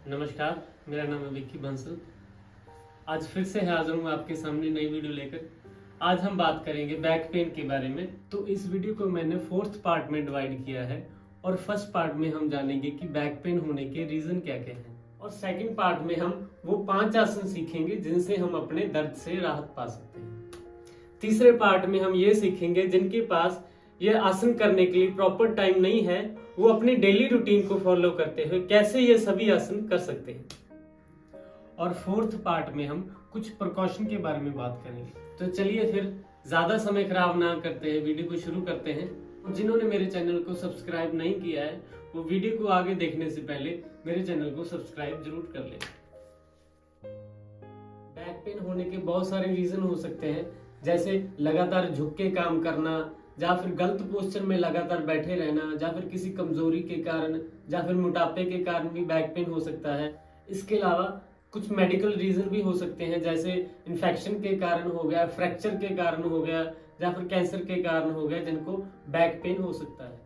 नमस्कार, मेरा नाम है विक्की बंसल। आज फिर से हाजिर हूँ आपके सामने नई वीडियो लेकर। आज हम बात करेंगे बैक पेन के बारे में। तो इस वीडियो को मैंने 4th पार्ट में डिवाइड किया है और फर्स्ट पार्ट में हम जानेंगे कि बैक पेन होने के रीजन क्या क्या हैं, और सेकंड पार्ट में हम वो 5 आसन सीखेंगे जिनसे हम अपने दर्द से राहत पा सकते हैं। तीसरे पार्ट में हम ये सीखेंगे जिनके पास ये आसन करने के लिए प्रॉपर टाइम नहीं है, वो अपनी डेली रूटीन को फॉलो करते हुए कैसे ये सभी आसन कर सकते हैं। और 4th पार्ट में हम कुछ प्रिकॉशन के बारे में बात करेंगे। तो चलिए फिर ज्यादा समय खराब ना करते हैं, वीडियो को शुरू करते हैं। जिन्होंने मेरे चैनल को सब्सक्राइब नहीं किया है वो वीडियो को आगे देखने से पहले मेरे चैनल को सब्सक्राइब जरूर कर लें। बैक पेन होने के बहुत सारे रीजन हो सकते हैं, जैसे लगातार झुक के काम करना, या फिर गलत पोस्चर में लगातार बैठे रहना, या फिर किसी कमजोरी के कारण, या फिर मोटापे के कारण भी बैक पेन हो सकता है। इसके अलावा कुछ मेडिकल रीजन भी हो सकते हैं, जैसे इन्फेक्शन के कारण हो गया, फ्रैक्चर के कारण हो गया, या फिर कैंसर के कारण हो गया, जिनको बैक पेन हो सकता है।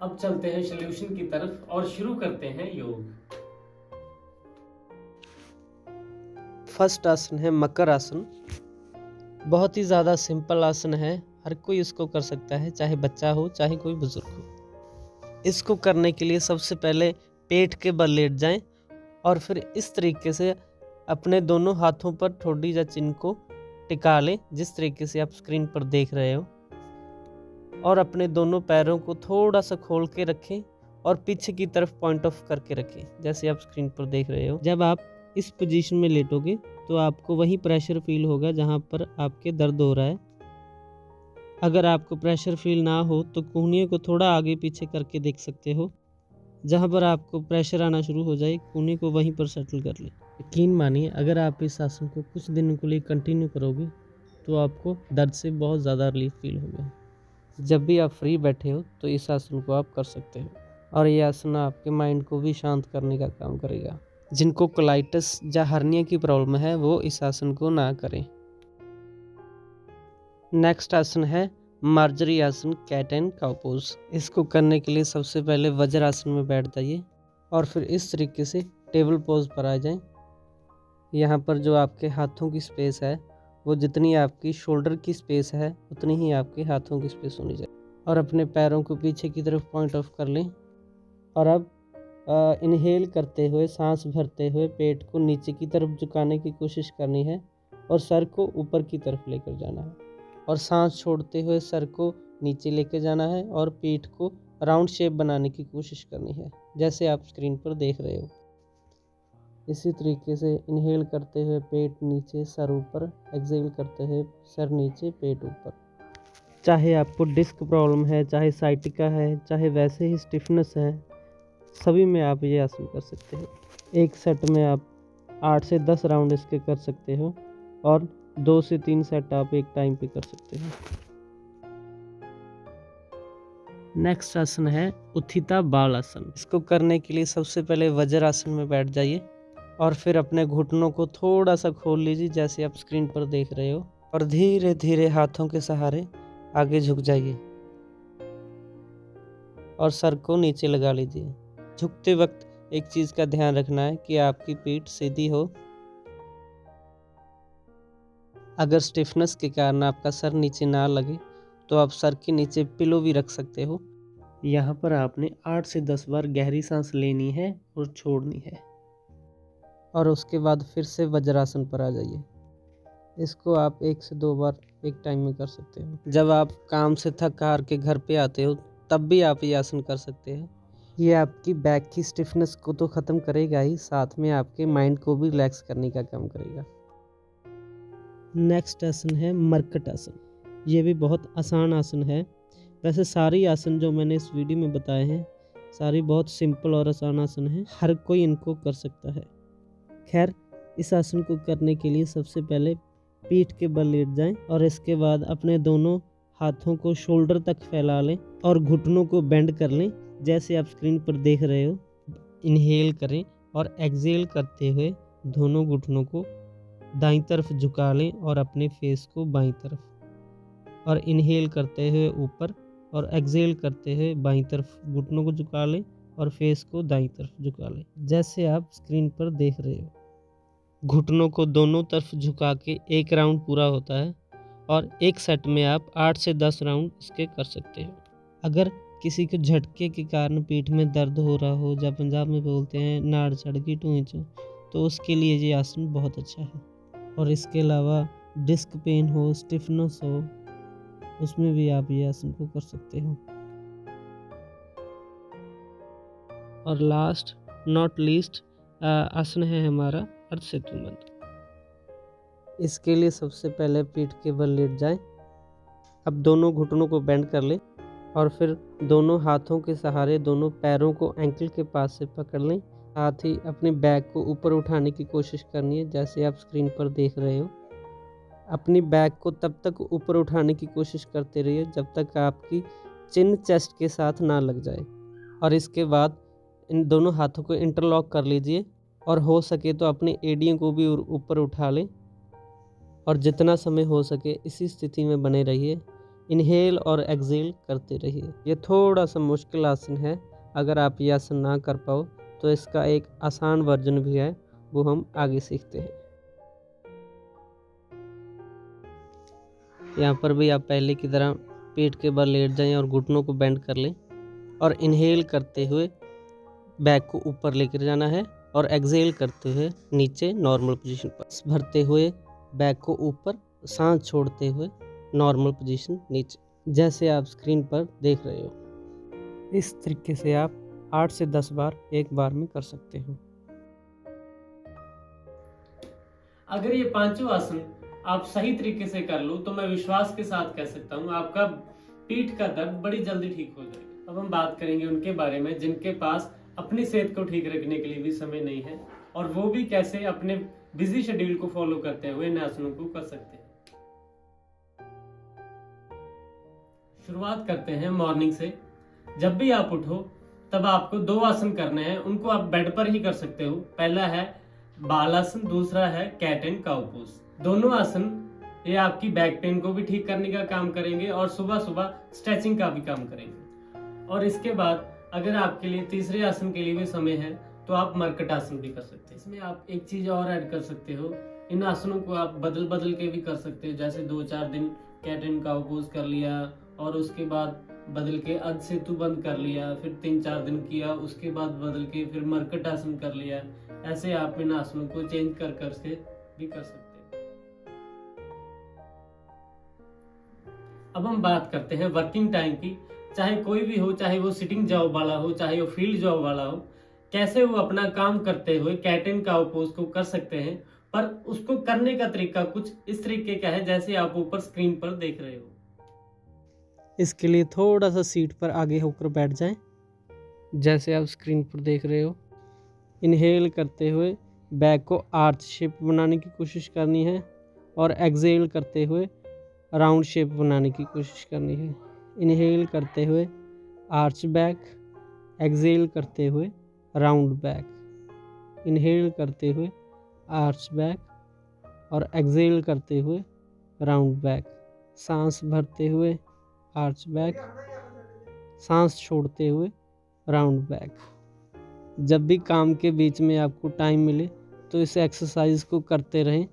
अब चलते हैं सॉल्यूशन की तरफ और शुरू करते हैं योग। फर्स्ट आसन है मकर आसन। बहुत ही ज़्यादा सिंपल आसन है, हर कोई इसको कर सकता है, चाहे बच्चा हो चाहे कोई बुजुर्ग हो। इसको करने के लिए सबसे पहले पेट के बल लेट जाएं और फिर इस तरीके से अपने दोनों हाथों पर ठोड़ी या चिन्ह को टिका लें, जिस तरीके से आप स्क्रीन पर देख रहे हो, और अपने दोनों पैरों को थोड़ा सा खोल के रखें और पीछे की तरफ पॉइंट ऑफ करके रखें, जैसे आप स्क्रीन पर देख रहे हो। जब आप इस पोजीशन में लेटोगे तो आपको वही प्रेशर फील होगा जहाँ पर आपके दर्द हो रहा है। अगर आपको प्रेशर फील ना हो तो कूहनियों को थोड़ा आगे पीछे करके देख सकते हो। जहाँ पर आपको प्रेशर आना शुरू हो जाए कूहनी को वहीं पर सेटल कर ले। यकीन मानिए, अगर आप इस आसन को कुछ दिनों के लिए कंटिन्यू करोगे तो आपको दर्द से बहुत ज़्यादा रिलीफ फील होगा। जब भी आप फ्री बैठे हो तो इस आसन को आप कर सकते हो, और ये आसन आपके माइंड को भी शांत करने का काम करेगा। जिनको कोलाइटिस या हर्निया की प्रॉब्लम है वो इस आसन को ना करें। नेक्स्ट आसन है मार्जरी आसन, कैट एंड काउ पोज। इसको करने के लिए सबसे पहले वज्रासन में बैठ जाइए और फिर इस तरीके से टेबल पोज पर आ जाएं। यहाँ पर जो आपके हाथों की स्पेस है वो जितनी आपकी शोल्डर की स्पेस है उतनी ही आपके हाथों की स्पेस होनी चाहिए, और अपने पैरों को पीछे की तरफ पॉइंट ऑफ कर लें। और अब इनहेल करते हुए, सांस भरते हुए पेट को नीचे की तरफ झुकाने की कोशिश करनी है और सर को ऊपर की तरफ लेकर जाना है, और सांस छोड़ते हुए सर को नीचे लेकर जाना है और पीठ को राउंड शेप बनाने की कोशिश करनी है, जैसे आप स्क्रीन पर देख रहे हो। इसी तरीके से इनहेल करते हुए पेट नीचे सर ऊपर, एक्सहेल करते हुए सर नीचे पेट ऊपर। चाहे आपको डिस्क प्रॉब्लम है, चाहे साइटिका है, चाहे वैसे ही स्टिफनेस है, सभी में आप ये आसन कर सकते हो। एक सेट में आप 8 से 10 राउंड इसके कर सकते हो, और 2 से 3 सेट आप एक टाइम पे कर सकते हो। नेक्स्ट आसन है उत्थिता बाल आसन। इसको करने के लिए सबसे पहले वज्रासन में बैठ जाइए और फिर अपने घुटनों को थोड़ा सा खोल लीजिए, जैसे आप स्क्रीन पर देख रहे हो, और धीरे धीरे हाथों के सहारे आगे झुक जाइए और सर को नीचे लगा लीजिए। झुकते वक्त एक चीज़ का ध्यान रखना है कि आपकी पीठ सीधी हो। अगर स्टिफनेस के कारण आपका सर नीचे ना लगे तो आप सर के नीचे पिलो भी रख सकते हो। यहाँ पर आपने 8 से 10 बार गहरी सांस लेनी है और छोड़नी है, और उसके बाद फिर से वज्रासन पर आ जाइए। इसको आप 1 से 2 बार एक टाइम में कर सकते हो। जब आप काम से थक हार के घर पे आते हो तब भी आप ये आसन कर सकते हैं। ये आपकी बैक की स्टिफनेस को तो ख़त्म करेगा ही, साथ में आपके माइंड को भी रिलैक्स करने का काम करेगा। नेक्स्ट आसन है मरकट आसन। ये भी बहुत आसान आसन है। वैसे सारी आसन जो मैंने इस वीडियो में बताए हैं सारी बहुत सिंपल और आसान आसन है, हर कोई इनको कर सकता है। खैर, इस आसन को करने के लिए सबसे पहले पीठ के बल लेट जाएं और इसके बाद अपने दोनों हाथों को शोल्डर तक फैला लें और घुटनों को बेंड कर लें, जैसे आप स्क्रीन पर देख रहे हो। इनहेल करें और एक्सहेल करते हुए दोनों घुटनों को दाईं तरफ झुका लें और अपने फेस को बाईं तरफ, और इनहेल करते हुए ऊपर और एक्सहेल करते हुए बाईं तरफ घुटनों को झुका लें और फेस को दाईं तरफ झुका लें, जैसे आप स्क्रीन पर देख रहे हो। घुटनों को दोनों तरफ झुका के एक राउंड पूरा होता है और एक सेट में आप 8 से 10 राउंड इसके कर सकते हो। अगर किसी को झटके के कारण पीठ में दर्द हो रहा हो, या पंजाब में बोलते हैं नाड़ चढ़ गई टूंचो, तो उसके लिए ये आसन बहुत अच्छा है। और इसके अलावा डिस्क पेन हो, स्टिफनेस हो, उसमें भी आप ये आसन को कर सकते हो। और लास्ट नॉट लीस्ट आसन है हमारा अर्ध सेतु मंत्र। इसके लिए सबसे पहले पीठ के बल लेट जाएं। अब दोनों घुटनों को बेंड कर लें और फिर दोनों हाथों के सहारे दोनों पैरों को एंकल के पास से पकड़ लें। साथ ही अपने बैग को ऊपर उठाने की कोशिश करनी है, जैसे आप स्क्रीन पर देख रहे हो। अपनी बैग को तब तक ऊपर उठाने की कोशिश करते रहिए जब तक आपकी चिन चेस्ट के साथ ना लग जाए। और इसके बाद इन दोनों हाथों को इंटरलॉक कर लीजिए और हो सके तो अपने एड़ियों को भी ऊपर उठा लें और जितना समय हो सके इसी स्थिति में बने रहिए। इनहेल और एक्सेल करते रहिए। ये थोड़ा सा मुश्किल आसन है, अगर आप ये आसन ना कर पाओ तो इसका एक आसान वर्जन भी है, वो हम आगे सीखते हैं। यहाँ पर भी आप पहले की तरह पीठ के बल लेट जाएं और घुटनों को बेंड कर लें और इनहेल करते हुए बैक को ऊपर लेकर जाना है और एक्सेल करते हुए नीचे नॉर्मल पोजीशन पर भरते हुए बैक को ऊपर, सांस छोड़ते हुए नॉर्मल पोजीशन नीचे, जैसे आप स्क्रीन पर देख रहे हो। इस तरीके से आप 8 से 10 बार एक बार में कर सकते हो। अगर ये पांचों आसन आप सही तरीके से कर लो तो मैं विश्वास के साथ कह सकता हूँ आपका पीठ का दर्द बड़ी जल्दी ठीक हो जाएगा। अब हम बात करेंगे उनके बारे में जिनके पास अपनी सेहत को ठीक रखने के लिए भी समय नहीं है, और वो भी कैसे अपने बिजी शेड्यूल को फॉलो करते हुए इन आसनों को कर सकते हैं। शुरुआत करते हैं मॉर्निंग से। जब भी आप उठो तब आपको 2 आसन करने हैं, उनको आप बेड पर ही कर सकते हो। पहला है बाल आसन, दूसरा है कैट एंड काउ पोज। दोनों आसन ये आपकी बैक पेन को भी ठीक करने का काम करेंगे और सुबह सुबह स्ट्रेचिंग का भी काम करेंगे। और इसके बाद अगर आपके लिए तीसरे आसन के लिए भी समय है तो आप मरकट आसन भी कर सकते हैं। इसमें आप एक चीज और ऐड कर सकते हो, इन आसनों को आप बदल बदल के भी कर सकते हो। जैसे 2-4 दिन कैट एंड काउ पोज कर लिया और उसके बाद बदल के अर्ध सेतु बंद कर लिया, फिर 3-4 दिन किया, उसके बाद बदल के फिर मरकट आसन कर लिया। ऐसे आप इन आसनों को चेंज कर कर से भी कर सकते हैं। अब हम बात करते हैं वर्किंग टाइम की। चाहे कोई भी हो, चाहे वो सिटिंग जॉब वाला हो, चाहे वो फील्ड जॉब वाला हो, कैसे वो अपना काम करते हुए कैट एंड काउ पोज को कर सकते हैं। पर उसको करने का तरीका कुछ इस तरीके का है जैसे आप ऊपर स्क्रीन पर देख रहे हो। इसके लिए थोड़ा सा सीट पर आगे होकर बैठ जाएं, जैसे आप स्क्रीन पर देख रहे हो। इनहेल करते हुए बैक को आर्च शेप बनाने की कोशिश करनी है और एक्सेल करते हुए राउंड शेप बनाने की कोशिश करनी है। इनहेल करते हुए आर्च बैक, एक्सेल करते हुए राउंड बैक। इनहेल करते हुए आर्च बैक और एक्सेल करते हुए राउंड बैक। सांस भरते हुए आर्च बैक, सांस छोड़ते हुए राउंड बैक। जब भी काम के बीच में आपको टाइम मिले तो इस एक्सरसाइज को करते रहें।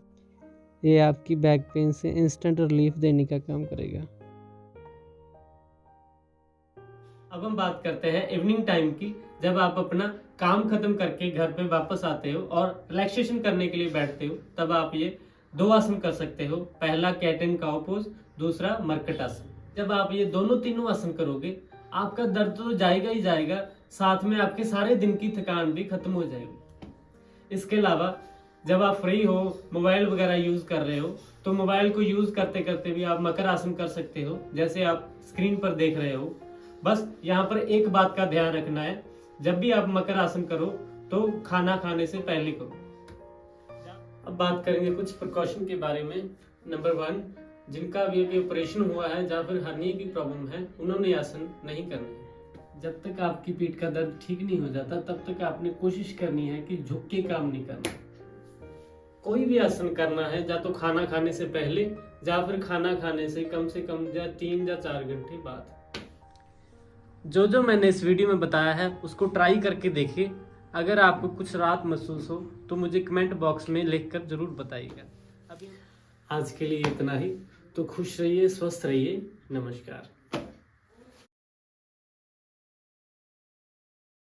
ये आपकी बैक पेन से इंस्टेंट रिलीफ देने का काम करेगा। अब हम बात करते हैं इवनिंग टाइम की। जब आप अपना काम खत्म करके घर पे वापस आते हो और रिलैक्सेशन करने के लिए बैठते हो, तब आप ये 2 आसन कर सकते हो। पहला कैट एंड काउ पोज, दूसरा मरकट आसन। जब आप ये तीनों आसन करोगे आपका दर्द तो जाएगा ही जाएगा, साथ में आपके सारे दिन की थकान भी खत्म हो जाएगी। इसके अलावा जब आप फ्री हो, मोबाइल वगैरह यूज कर रहे हो, तो मोबाइल को यूज करते करते भी आप मकर आसन कर सकते हो, जैसे आप स्क्रीन पर देख रहे हो। बस यहाँ पर एक बात का ध्यान रखना है, जब भी आप मकर आसन करो तो खाना खाने से पहले करो। अब बात करेंगे कुछ प्रिकॉशन के बारे में। नंबर 1, जिनका भी अभी ऑपरेशन हुआ है या फिर हर्निया की प्रॉब्लम है, उन्होंने आसन नहीं करना है। जब तक आपकी पीठ का दर्द ठीक नहीं हो जाता तब तक आपने कोशिश करनी है कि झुक के काम नहीं करना। कोई भी आसन करना है या तो खाना खाने से पहले या फिर खाना खाने से कम या 3 या 4 घंटे बाद। जो जो मैंने इस वीडियो में बताया है उसको ट्राई करके देखिए। अगर आपको कुछ राहत महसूस हो तो मुझे कमेंट बॉक्स में लिखकर जरूर बताइएगा। अभी आज के लिए इतना ही। तो खुश रहिए, स्वस्थ रहिए। नमस्कार।